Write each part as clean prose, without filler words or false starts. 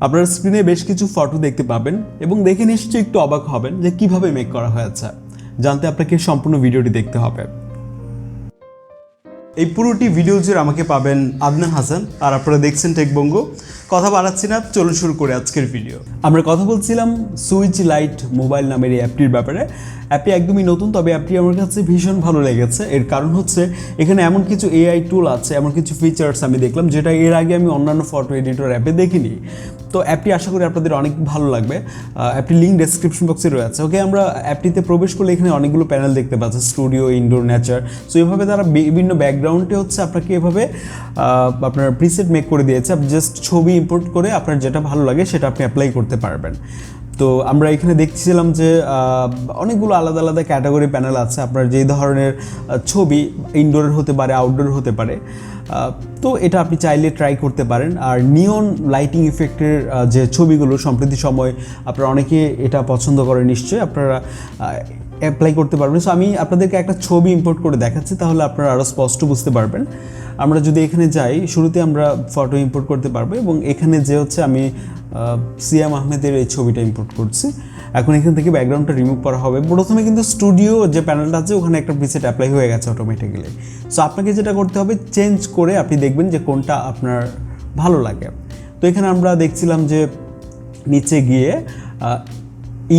আপনার স্ক্রিনে বেশ কিছু ফটো দেখতে পাবেন এবং দেখে নিশ্চয়ই একটু অবাক হবেন যে কিভাবে মেক করা হয়েছে। জানতে আপনাকে সম্পূর্ণ ভিডিওটি দেখতে হবে। এই পুরোটি ভিডিও জুড়ে আমাকে পাবেন আদনান হাসান, আর আপনারা দেখছেন টেক বঙ্গো। কথা বাড়াচ্ছি না, চলুন শুরু করে আজকের ভিডিও। আমরা কথা বলছিলাম সুইচ লাইট মোবাইল নামের এই অ্যাপটির ব্যাপারে। অ্যাপটি একদমই নতুন, তবে অ্যাপটি আমার কাছে ভীষণ ভালো লেগেছে। এর কারণ হচ্ছে এখানে এমন কিছু এআই টুল আছে, এমন কিছু ফিচার্স আমি দেখলাম যেটা এর আগে আমি অন্যান্য ফটো এডিটর অ্যাপে দেখিনি। তো অ্যাপটি আশা করি আপনাদের অনেক ভালো লাগবে। অ্যাপটির লিঙ্ক ডেসক্রিপশন বক্সে রয়েছে। ওকে, আমরা অ্যাপটিতে প্রবেশ করলে এখানে অনেকগুলো প্যানেল দেখতে পাচ্ছি, স্টুডিও, ইনডোর, নেচার। সো এভাবে তারা বিভিন্ন ব্যাকগ্রাউন্ডে হচ্ছে আপনাকে এভাবে আপনার প্রিসেট মেক করে দিয়েছে। আপনি জাস্ট ছবি ইম্পোর্ট করে আপনার যেটা ভালো লাগে সেটা আপনি অ্যাপ্লাই করতে পারবেন। তো আমরা এখানে দেখছিলাম যে অনেকগুলো আলাদা আলাদা ক্যাটাগরি প্যানেল আছে। আপনার যেই ধরনের ছবি ইনডোরের হতে পারে, আউটডোর হতে পারে, তো এটা আপনি চাইলে ট্রাই করতে পারেন। আর নিয়ন লাইটিং ইফেক্টের যে ছবিগুলো সম্প্রতি সময় আপনারা অনেকে এটা পছন্দ করে, নিশ্চয়ই আপনারা অ্যাপ্লাই করতে পারবেন। সো আমি আপনাদেরকে একটা ছবি ইম্পোর্ট করে দেখাচ্ছি, তাহলে আপনারা আরও স্পষ্ট বুঝতে পারবেন। আমরা যদি এখানে যাই, শুরুতে আমরা ফটো ইম্পোর্ট করতে পারবো এবং এখানে যে হচ্ছে আমি সিয়াম আহমেদের এই ছবিটা ইম্পোর্ট করছি। এখন এখান থেকে ব্যাকগ্রাউন্ডটা রিমুভ করা হবে। প্রথমে কিন্তু স্টুডিও যে প্যানেলটা আছে ওখানে একটা প্রিসেট অ্যাপ্লাই হয়ে গেছে অটোমেটিক্যালি। সো আপনাকে যেটা করতে হবে, চেঞ্জ করে আপনি দেখবেন যে কোনটা আপনার ভালো লাগে। তো এখানে আমরা দেখছিলাম যে নিচে গিয়ে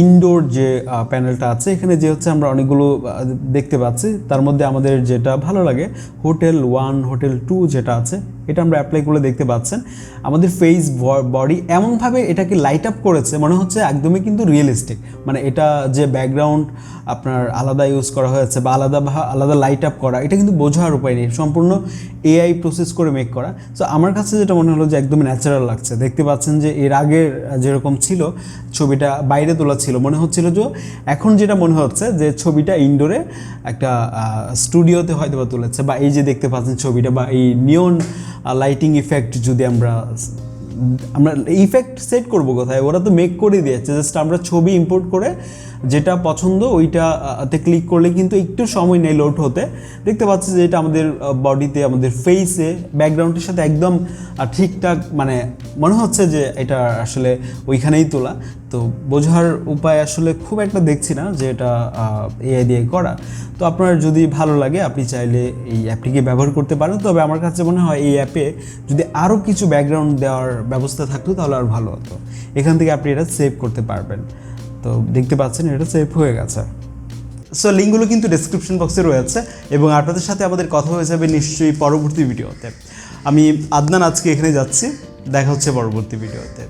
ইনডোর যে প্যানেলটা আছে, এখানে যে হচ্ছে আমরা অনেকগুলো দেখতে পাচ্ছি। তার মধ্যে আমাদের যেটা ভালো লাগে, হোটেল 1, হোটেল 2 যেটা আছে, এটা আমরা অ্যাপ্লাই করে দেখতে পাচ্ছেন। আমাদের ফেস, বডি এমনভাবে এটাকে লাইট আপ করেছে, মনে হচ্ছে একদমই কিন্তু রিয়েলিস্টিক। মানে এটা যে ব্যাকগ্রাউন্ড আপনার আলাদা ইউজ করা হয়েছে বা আলাদা লাইট আপ করা, এটা কিন্তু বোঝার উপায় নেই, সম্পূর্ণ এআই প্রসেস করে মেক করা। সো আমার কাছে যেটা মনে হলো যে একদমই ন্যাচারাল লাগছে। দেখতে পাচ্ছেন যে এর আগের যেরকম ছিল ছবিটা বাইরে তোলা ছিল, মনে হচ্ছিল যে এখন যেটা মনে হচ্ছে যে ছবিটা ইনডোরে একটা স্টুডিওতে হয়তো বা তুলেছে। বা এই যে দেখতে পাচ্ছেন ছবিটা, বা এই নিয়ন লাইটিং ইফেক্ট, যদি আমরা ইফেক্ট সেট করবো কোথায়, ওরা তো মেক করে দিয়েছে। জাস্ট আমরা ছবি ইম্পোর্ট করে যেটা পছন্দ ওইটাতে ক্লিক করলে কিন্তু একটু সময় নেই লোড হতে। দেখতে পাচ্ছি যে এটা আমাদের বডিতে, আমাদের ফেসে, ব্যাকগ্রাউন্ডের সাথে একদম ঠিকঠাক, মানে মনে হচ্ছে যে এটা আসলে ওইখানেই তোলা। তো বোঝার উপায় আসলে খুব একটা দেখছি না যে এটা এআই দিয়ে করা। তো আপনার যদি ভালো লাগে আপনি চাইলে এই অ্যাপটিকে ব্যবহার করতে পারেন। তবে আমার কাছে মনে হয় এই অ্যাপে যদি আরও কিছু ব্যাকগ্রাউন্ড দেওয়ার ব্যবস্থা থাকতো তাহলে আরও ভালো হতো। এখান থেকে আপনি এটা সেভ করতে পারবেন। তো দেখতে পাচ্ছেন এটা সেভ হয়ে গেছে। সো লিঙ্কগুলো কিন্তু ডেসক্রিপশন বক্সে রয়েছে এবং আপনাদের সাথে আমাদের কথা হয়ে যাবে নিশ্চয়ই পরবর্তী ভিডিওতে। আমি আদনান আজকে এখানে যাচ্ছি, দেখা হচ্ছে পরবর্তী ভিডিওতে।